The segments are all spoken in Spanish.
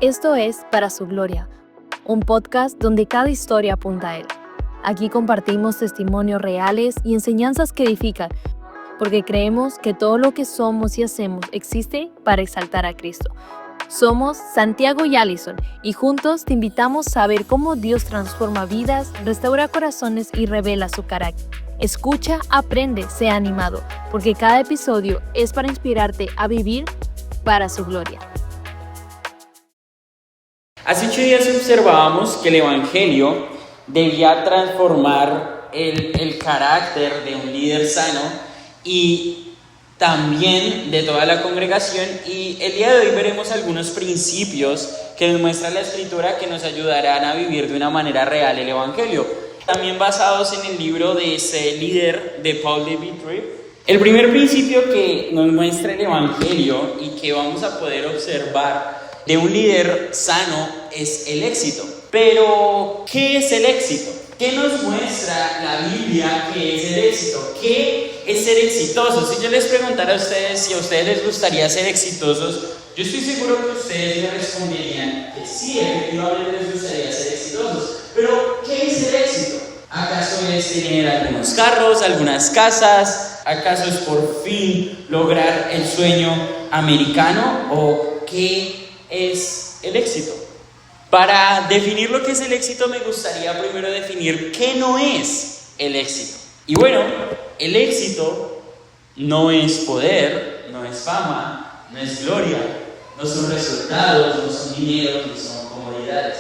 Esto es Para Su Gloria, un podcast donde cada historia apunta a Él. Aquí compartimos testimonios reales y enseñanzas que edifican, porque creemos que todo lo que somos y hacemos existe para exaltar a Cristo. Somos Santiago y Allison, y juntos te invitamos a ver cómo Dios transforma vidas, restaura corazones y revela su carácter. Escucha, aprende, sea animado, porque cada episodio es para inspirarte a vivir para su gloria. Hace 8 días observábamos que el Evangelio debía transformar el carácter de un líder sano y también de toda la congregación, y el día de hoy veremos algunos principios que nos muestra la Escritura que nos ayudarán a vivir de una manera real el Evangelio, también basados en el libro de ese líder de Paul de Vitry. El primer principio que nos muestra el Evangelio y que vamos a poder observar de un líder sano es el éxito. Pero, ¿qué es el éxito? ¿Qué nos muestra la Biblia que es el éxito? ¿Qué es ser exitoso? Si yo les preguntara a ustedes si a ustedes les gustaría ser exitosos, yo estoy seguro que ustedes me responderían que sí, efectivamente les gustaría ser exitosos. Pero, ¿qué es el éxito? ¿Acaso es tener algunos carros, algunas casas? ¿Acaso es por fin lograr el sueño americano? ¿O qué es el éxito? Para definir lo que es el éxito, me gustaría primero definir qué no es el éxito. Y bueno, el éxito no es poder, no es fama, no es gloria, no son resultados, no son dinero, no son comodidades.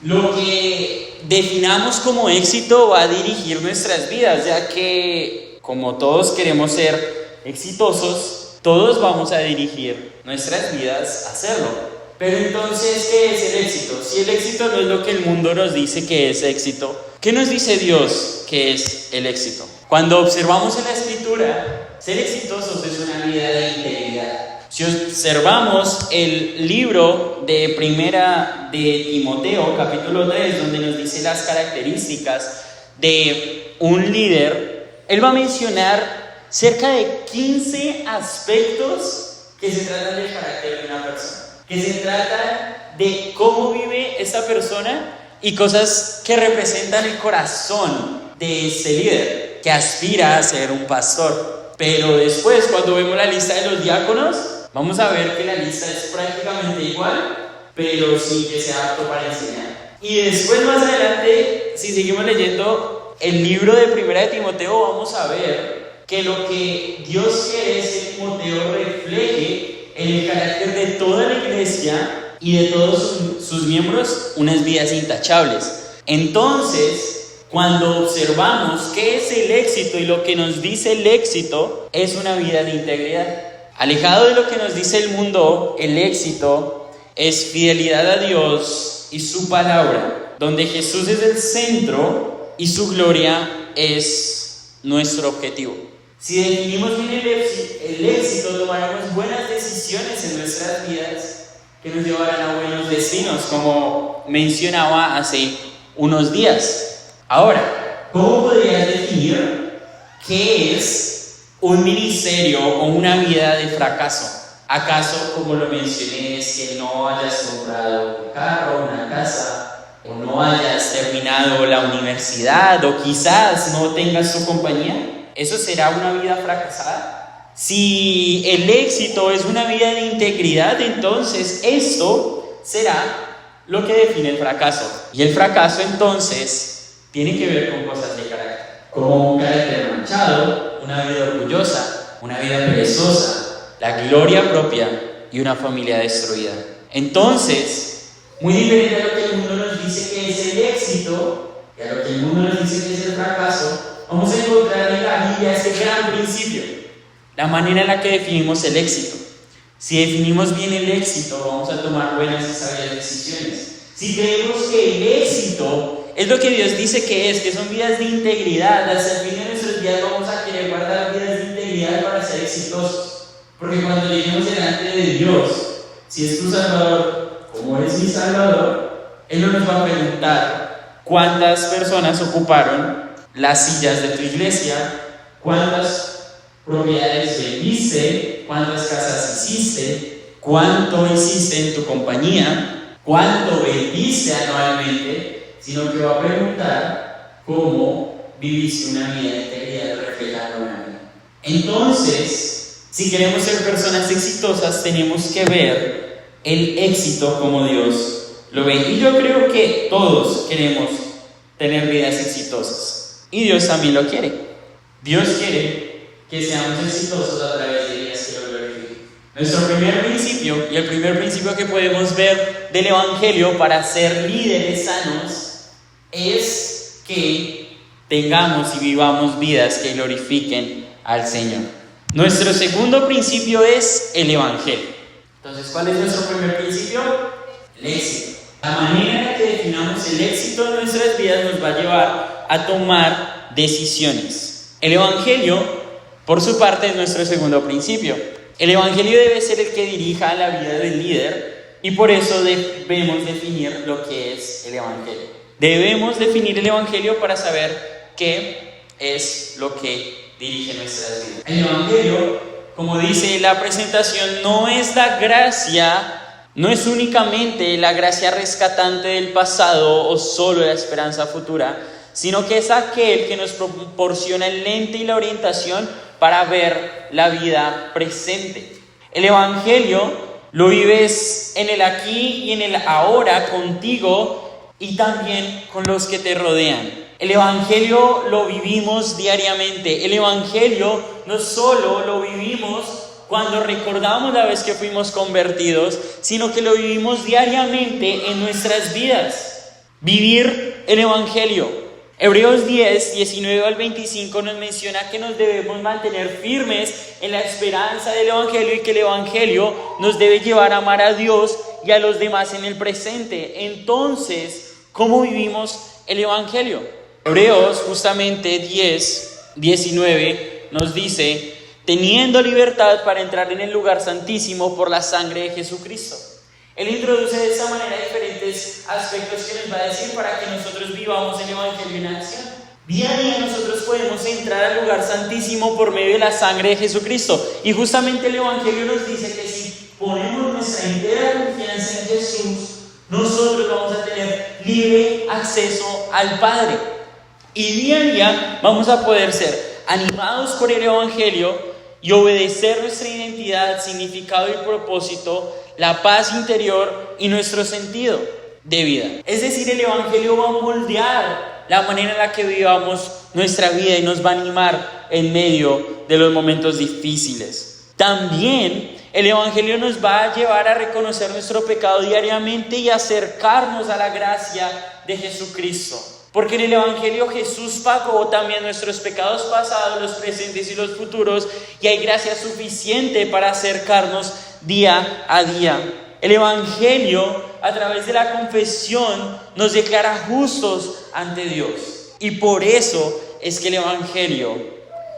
Lo que definamos como éxito va a dirigir nuestras vidas, ya que como todos queremos ser exitosos, todos vamos a dirigir nuestras vidas a hacerlo. Pero entonces, ¿qué es el éxito? Si el éxito no es lo que el mundo nos dice que es éxito, ¿qué nos dice Dios que es el éxito? Cuando observamos en la Escritura, ser exitosos es una vida de integridad. Si observamos el libro de Primera de Timoteo, capítulo 3, donde nos dice las características de un líder, él va a mencionar cerca de 15 aspectos que se tratan del carácter de una persona, que se trata de cómo vive esa persona y cosas que representan el corazón de ese líder que aspira a ser un pastor. Pero después, cuando vemos la lista de los diáconos, vamos a ver que la lista es prácticamente igual, pero sin que sea apto para enseñar. Y después, más adelante, si seguimos leyendo el libro de Primera de Timoteo, vamos a ver que lo que Dios quiere es que Timoteo refleje en el carácter de toda la iglesia y de todos sus miembros unas vidas intachables. Entonces, cuando observamos qué es el éxito y lo que nos dice el éxito, es una vida de integridad. Alejado de lo que nos dice el mundo, el éxito es fidelidad a Dios y su palabra, donde Jesús es el centro y su gloria es nuestro objetivo. Si definimos bien el éxito, tomaremos buenas decisiones en nuestras vidas que nos llevarán a buenos destinos, como mencionaba hace unos días. Ahora, ¿cómo podrías definir qué es un ministerio o una vida de fracaso? ¿Acaso, como lo mencioné, es que no hayas comprado un carro, una casa, o no hayas terminado la universidad, o quizás no tengas tu compañía? ¿Eso será una vida fracasada? Si el éxito es una vida de integridad, entonces esto será lo que define el fracaso. Y el fracaso entonces tiene que ver con cosas de carácter, como un carácter manchado, una vida orgullosa, una vida perezosa, la gloria propia y una familia destruida. Entonces, muy diferente a lo que el mundo nos dice que es el éxito y a lo que el mundo nos dice que es el fracaso, vamos a encontrar en la Biblia ese gran principio, la manera en la que definimos el éxito. Si definimos bien el éxito, vamos a tomar buenas y sabias decisiones. Si creemos que el éxito es lo que Dios dice que son vidas de integridad, hasta el fin de nuestros días vamos a querer guardar vidas de integridad para ser exitosos. Porque cuando lleguemos delante de Dios, si es tu Salvador, como eres mi Salvador, Él no nos va a preguntar cuántas personas ocuparon las sillas de tu iglesia, cuántas propiedades vendiste, cuántas casas hiciste, cuánto hiciste en tu compañía. cuánto vendiste anualmente, sino que va a preguntar cómo viviste una vida de integridad reflejando una vida. Entonces, si queremos ser personas exitosas, tenemos que ver el éxito como Dios lo ve. Y yo creo que todos queremos tener vidas exitosas. Y Dios también lo quiere. Dios quiere que seamos exitosos a través de vidas que lo glorifiquen. Nuestro primer principio, y el primer principio que podemos ver del Evangelio para ser líderes sanos, es que tengamos y vivamos vidas que glorifiquen al Señor. Nuestro segundo principio es el Evangelio. Entonces, ¿cuál es nuestro primer principio? El éxito. La manera en la que definamos el éxito de nuestras vidas nos va a llevar a tomar decisiones. El Evangelio, por su parte, es nuestro segundo principio. El Evangelio debe ser el que dirija la vida del líder y por eso debemos definir lo que es el Evangelio. Debemos definir el Evangelio para saber qué es lo que dirige nuestras vidas. El Evangelio, como dice la presentación, no es la gracia. No es únicamente la gracia rescatante del pasado o solo la esperanza futura, sino que es aquel que nos proporciona el lente y la orientación para ver la vida presente. El Evangelio lo vives en el aquí y en el ahora contigo y también con los que te rodean. El Evangelio lo vivimos diariamente. El Evangelio no solo lo vivimos cuando recordamos la vez que fuimos convertidos, sino que lo vivimos diariamente en nuestras vidas. Vivir el Evangelio. Hebreos 10, 19 al 25 nos menciona que nos debemos mantener firmes en la esperanza del Evangelio y que el Evangelio nos debe llevar a amar a Dios y a los demás en el presente. Entonces, ¿cómo vivimos el Evangelio? Hebreos justamente 10, 19 nos dice: teniendo libertad para entrar en el lugar santísimo por la sangre de Jesucristo. Él introduce de esta manera diferentes aspectos que nos va a decir para que nosotros vivamos el Evangelio en acción. Día a día nosotros podemos entrar al lugar santísimo por medio de la sangre de Jesucristo. Y justamente el Evangelio nos dice que si ponemos nuestra entera confianza en Jesús, nosotros vamos a tener libre acceso al Padre. Y día a día vamos a poder ser animados por el Evangelio y obedecer nuestra identidad, significado y propósito, la paz interior y nuestro sentido de vida. Es decir, el Evangelio va a moldear la manera en la que vivamos nuestra vida y nos va a animar en medio de los momentos difíciles. También el Evangelio nos va a llevar a reconocer nuestro pecado diariamente y acercarnos a la gracia de Jesucristo. Porque en el Evangelio Jesús pagó también nuestros pecados pasados, los presentes y los futuros, y hay gracia suficiente para acercarnos día a día. El Evangelio, a través de la confesión, nos declara justos ante Dios. Y por eso es que el Evangelio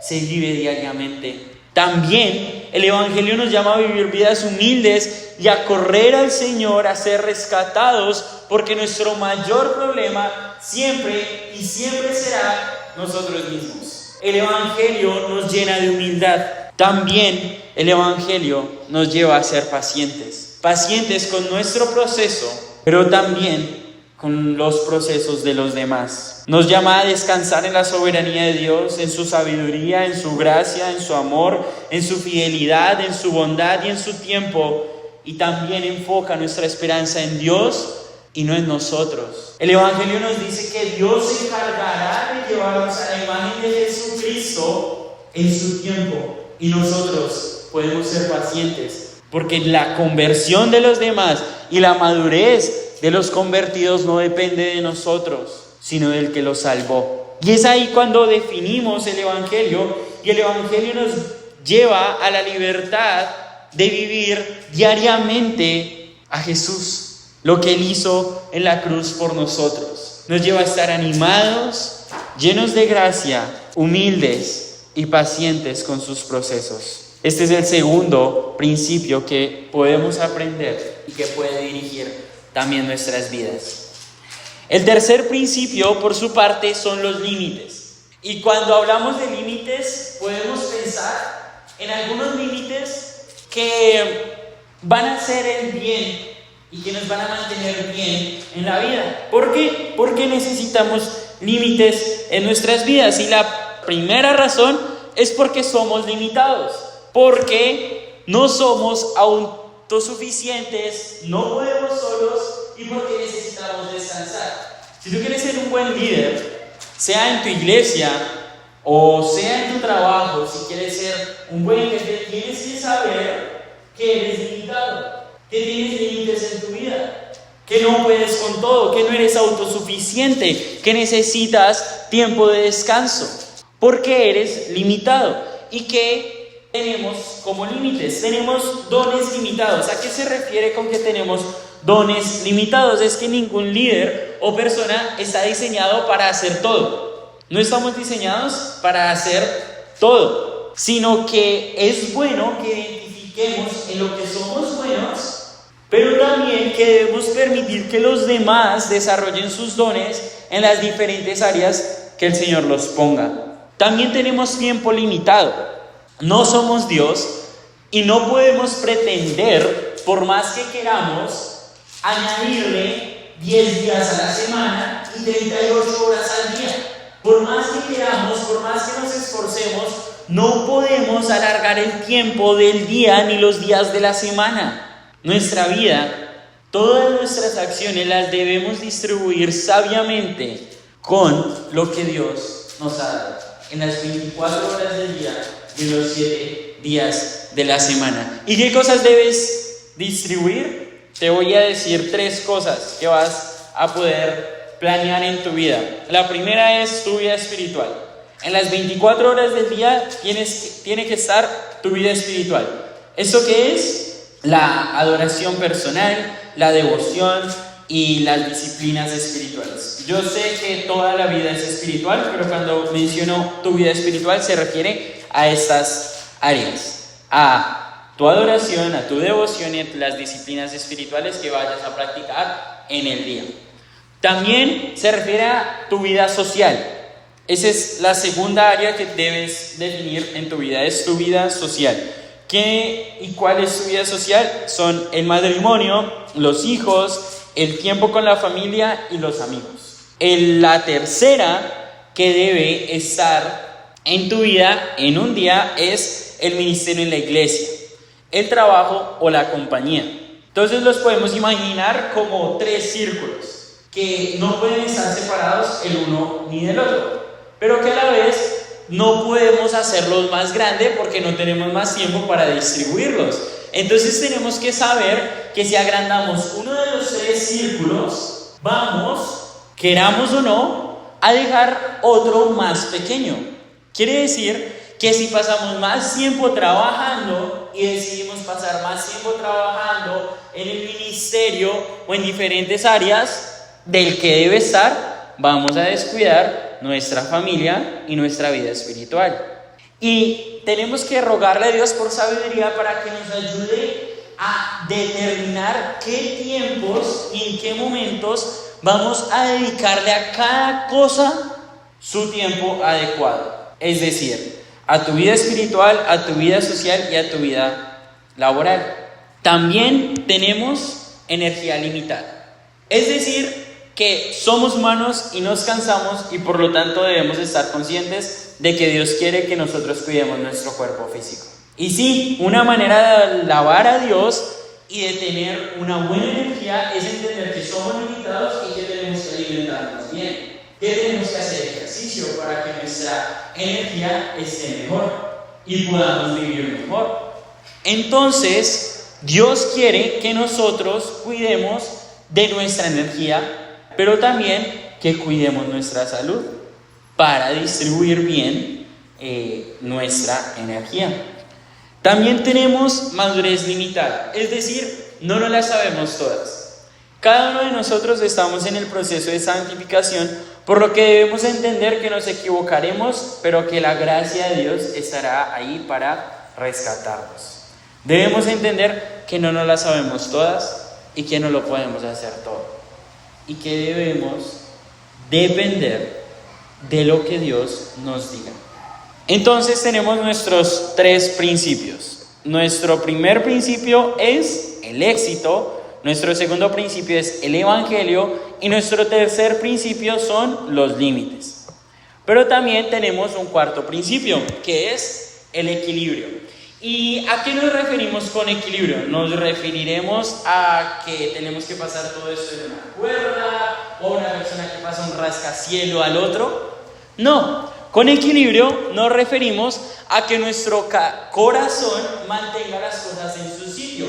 se vive diariamente. También el Evangelio nos llama a vivir vidas humildes y a correr al Señor, a ser rescatados, porque nuestro mayor problema siempre y siempre será nosotros mismos. El Evangelio nos llena de humildad. También el Evangelio nos lleva a ser pacientes. Pacientes con nuestro proceso, pero también con los procesos de los demás. Nos llama a descansar en la soberanía de Dios, en su sabiduría, en su gracia, en su amor, en su fidelidad, en su bondad y en su tiempo. Y también enfoca nuestra esperanza en Dios y no en nosotros. El Evangelio nos dice que Dios se encargará de llevarnos a la imagen de Jesucristo en su tiempo. Y nosotros podemos ser pacientes, porque la conversión de los demás y la madurez de los convertidos no depende de nosotros, sino del que los salvó. Y es ahí cuando definimos el Evangelio, y el Evangelio nos lleva a la libertad de vivir diariamente a Jesús, lo que Él hizo en la cruz por nosotros. Nos lleva a estar animados, llenos de gracia, humildes y pacientes con sus procesos. Este es el segundo principio que podemos aprender y que puede dirigir también nuestras vidas. El tercer principio, por su parte, son los límites. Y cuando hablamos de límites, podemos pensar en algunos límites que van a hacer el bien y que nos van a mantener bien en la vida. ¿Por qué? Porque necesitamos límites en nuestras vidas. Y la primera razón es porque somos limitados, porque no somos autosuficientes, no podemos solos y porque necesitamos descansar. Si tú quieres ser un buen líder, sea en tu iglesia o sea en tu trabajo, si quieres ser un buen jefe, tienes que saber que eres limitado, que tienes límites en tu vida, que no puedes con todo, que no eres autosuficiente, que necesitas tiempo de descanso, porque eres limitado. ¿Y que tenemos como límites? Tenemos dones limitados. ¿A qué se refiere con que tenemos dones limitados? Es que ningún líder o persona está diseñado para hacer todo. No estamos diseñados para hacer todo, sino que es bueno que identifiquemos en lo que somos buenos, pero también que debemos permitir que los demás desarrollen sus dones en las diferentes áreas que el Señor los ponga. También tenemos tiempo limitado. No somos Dios y no podemos pretender, por más que queramos, añadirle 10 días a la semana y 38 horas al día. Por más que queramos, por más que nos esforcemos, no podemos alargar el tiempo del día ni los días de la semana. Nuestra vida, todas nuestras acciones las debemos distribuir sabiamente con lo que Dios nos ha dado en las 24 horas del día y en los 7 días de la semana. ¿Y qué cosas debes distribuir? Te voy a decir 3 cosas que vas a poder planear en tu vida. La primera es tu vida espiritual. En las 24 horas del día tiene que estar tu vida espiritual. ¿Esto qué es? La adoración personal, la devoción y las disciplinas espirituales. Yo sé que toda la vida es espiritual, pero cuando menciono tu vida espiritual se refiere a estas áreas, a tu adoración, a tu devoción y a las disciplinas espirituales que vayas a practicar en el día. También se refiere a tu vida social. Esa es la segunda área que debes definir en tu vida, es tu vida social. ¿Qué y cuál es tu vida social? Son el matrimonio, los hijos, el tiempo con la familia y los amigos. La tercera que debe estar en tu vida en un día es el ministerio en la iglesia, el trabajo o la compañía. Entonces los podemos imaginar como 3 círculos que no pueden estar separados el uno ni del otro, pero que a la vez no podemos hacerlos más grandes porque no tenemos más tiempo para distribuirlos. Entonces tenemos que saber que si agrandamos uno de los 3 círculos, vamos, queramos o no, a dejar otro más pequeño. Quiere decir que si pasamos más tiempo trabajando y decidimos pasar más tiempo trabajando en el ministerio o en diferentes áreas del que debe estar, vamos a descuidar nuestra familia y nuestra vida espiritual. Y tenemos que rogarle a Dios por sabiduría para que nos ayude a determinar qué tiempos y en qué momentos vamos a dedicarle a cada cosa su tiempo adecuado. Es decir, a tu vida espiritual, a tu vida social y a tu vida laboral. También tenemos energía limitada. Es decir, que somos humanos y nos cansamos y por lo tanto debemos estar conscientes de que Dios quiere que nosotros cuidemos nuestro cuerpo físico. Y sí, una manera de alabar a Dios y de tener una buena energía es entender que somos limitados y que tenemos que alimentarnos bien, que tenemos que hacer ejercicio para que nuestra energía esté mejor y podamos vivir mejor. Entonces, Dios quiere que nosotros cuidemos de nuestra energía, pero también que cuidemos nuestra salud para distribuir bien nuestra energía. También tenemos madurez limitada, es decir, no nos la sabemos todas. Cada uno de nosotros estamos en el proceso de santificación, por lo que debemos entender que nos equivocaremos, pero que la gracia de Dios estará ahí para rescatarnos. Debemos entender que no nos la sabemos todas y que no lo podemos hacer todo. Y que debemos depender de lo que Dios nos diga. Entonces tenemos nuestros 3 principios. Nuestro primer principio es el éxito, Nuestro segundo principio es el Evangelio y nuestro tercer principio son los límites. Pero también tenemos un cuarto principio, que es el equilibrio. ¿Y a qué nos referimos con equilibrio? ¿Nos referiremos a que tenemos que pasar todo esto en una cuerda o una persona que pasa un rascacielo al otro? No, con equilibrio nos referimos a que nuestro corazón mantenga las cosas en su sitio,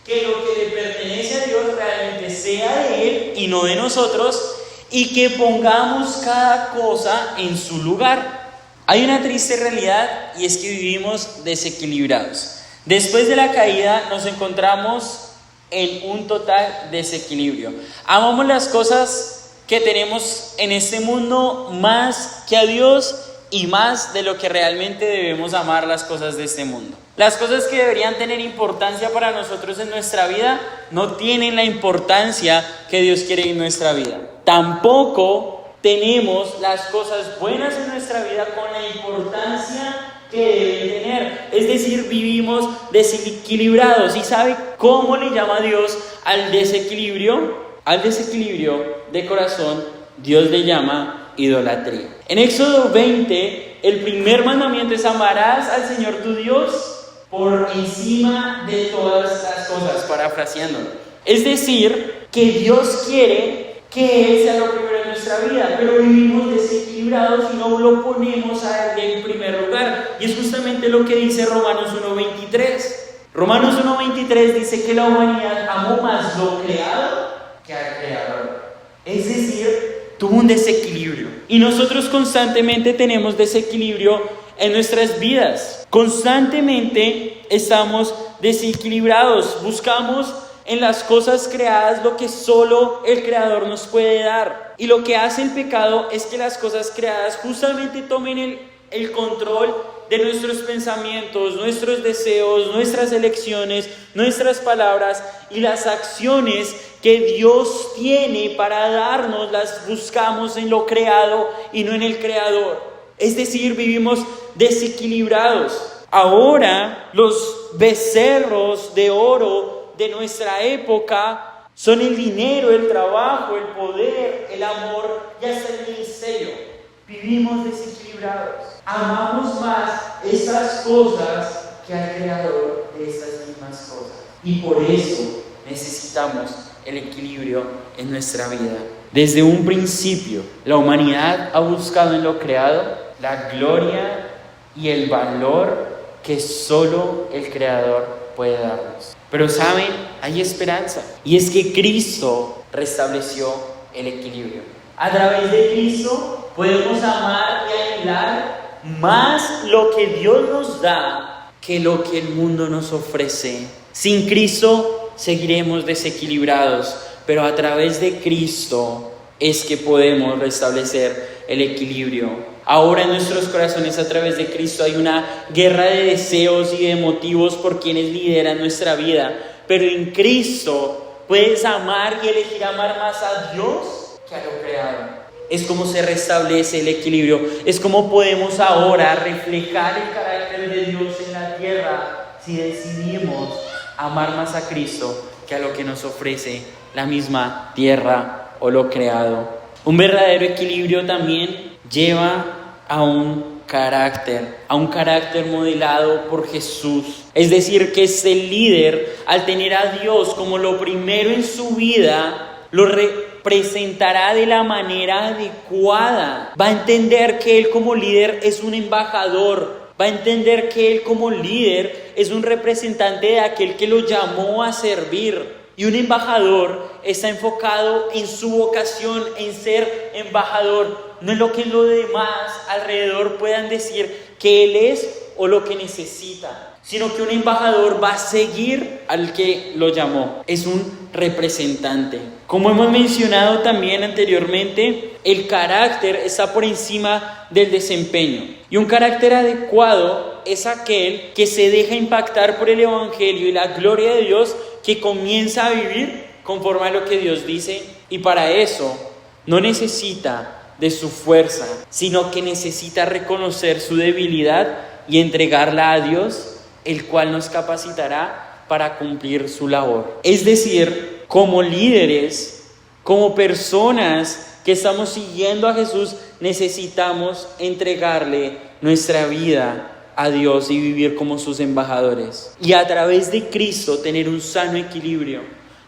que lo que le pertenece a Dios realmente sea de Él y no de nosotros, y que pongamos cada cosa en su lugar. Hay una triste realidad y es que vivimos desequilibrados. Después de la caída nos encontramos en un total desequilibrio. Amamos las cosas que tenemos en este mundo más que a Dios y más de lo que realmente debemos amar las cosas de este mundo. Las cosas que deberían tener importancia para nosotros en nuestra vida no tienen la importancia que Dios quiere en nuestra vida. Tampoco tenemos las cosas buenas en nuestra vida con la importancia que deben tener. Es decir, vivimos desequilibrados. ¿Y sabe cómo le llama Dios al desequilibrio? Al desequilibrio de corazón, Dios le llama idolatría. En Éxodo 20, el primer mandamiento es: amarás al Señor tu Dios por encima de todas las cosas, parafraseándolo. Es decir, que Dios quiere que Él sea lo primero en nuestra vida, pero vivimos desequilibrados y no lo ponemos a Él en primer lugar. Y es justamente lo que dice Romanos 1:23. Romanos 1:23 dice que la humanidad amó más lo creado que al Creador. Es decir, tuvo un desequilibrio. Y nosotros constantemente tenemos desequilibrio en nuestras vidas. Constantemente estamos desequilibrados. Buscamos en las cosas creadas lo que solo el Creador nos puede dar. Y lo que hace el pecado es que las cosas creadas justamente tomen el control de nuestros pensamientos, nuestros deseos, nuestras elecciones, nuestras palabras y las acciones que Dios tiene para darnos, las buscamos en lo creado y no en el Creador. Es decir, vivimos desequilibrados. Ahora los becerros de oro de nuestra época son el dinero, el trabajo, el poder, el amor y hasta el ministerio. Vivimos desequilibrados. Amamos más estas cosas que al Creador de estas mismas cosas. Y por eso necesitamos el equilibrio en nuestra vida. Desde un principio, la humanidad ha buscado en lo creado la gloria y el valor que solo el Creador puede darnos. Pero saben, hay esperanza. Y es que Cristo restableció el equilibrio. A través de Cristo podemos amar y anhelar más lo que Dios nos da que lo que el mundo nos ofrece. Sin Cristo seguiremos desequilibrados, pero a través de Cristo es que podemos restablecer el equilibrio. Ahora en nuestros corazones, a través de Cristo, hay una guerra de deseos y de motivos por quienes lideran nuestra vida. Pero en Cristo puedes amar y elegir amar más a Dios que a lo creado. Es como se restablece el equilibrio. Es como podemos ahora reflejar el carácter de Dios en la tierra si decidimos amar más a Cristo que a lo que nos ofrece la misma tierra o lo creado. Un verdadero equilibrio también lleva a un carácter modelado por Jesús. Es decir, que este líder, al tener a Dios como lo primero en su vida, lo representará de la manera adecuada. Va a entender que él como líder es un embajador. Va a entender que él como líder es un representante de aquel que lo llamó a servir. Y un embajador está enfocado en su vocación, en ser embajador, no en lo que los demás alrededor puedan decir que él es o lo que necesita, sino que un embajador va a seguir al que lo llamó. Es un representante. Como hemos mencionado también anteriormente, el carácter está por encima del desempeño. Y un carácter adecuado es aquel que se deja impactar por el Evangelio y la gloria de Dios, que comienza a vivir conforme a lo que Dios dice, y para eso no necesita de su fuerza, sino que necesita reconocer su debilidad y entregarla a Dios, el cual nos capacitará para cumplir su labor. Es decir, como líderes, como personas que estamos siguiendo a Jesús, necesitamos entregarle nuestra vida a Dios y vivir como sus embajadores. Y a través de Cristo tener un sano equilibrio.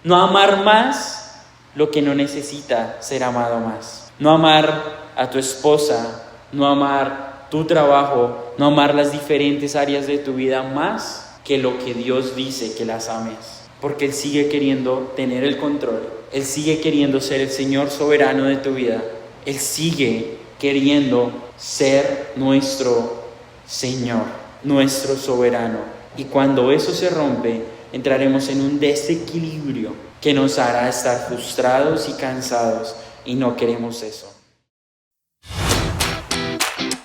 No amar más lo que no necesita ser amado más. No amar a tu esposa, no amar tu trabajo, no amar las diferentes áreas de tu vida más que lo que Dios dice que las ames. Porque Él sigue queriendo tener el control. Él sigue queriendo ser el Señor soberano de tu vida. Él sigue queriendo ser nuestro Señor, nuestro soberano. Y cuando eso se rompe, entraremos en un desequilibrio que nos hará estar frustrados y cansados, y no queremos eso.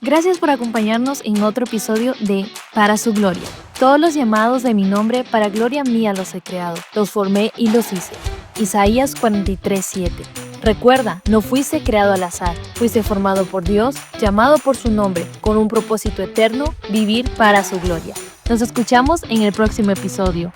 Gracias por acompañarnos en otro episodio de Para su Gloria. Todos los llamados de mi nombre para gloria mía los he creado, los formé y los hice. Isaías 43:7. Recuerda, no fuiste creado al azar, fuiste formado por Dios, llamado por su nombre, con un propósito eterno, vivir para su gloria. Nos escuchamos en el próximo episodio.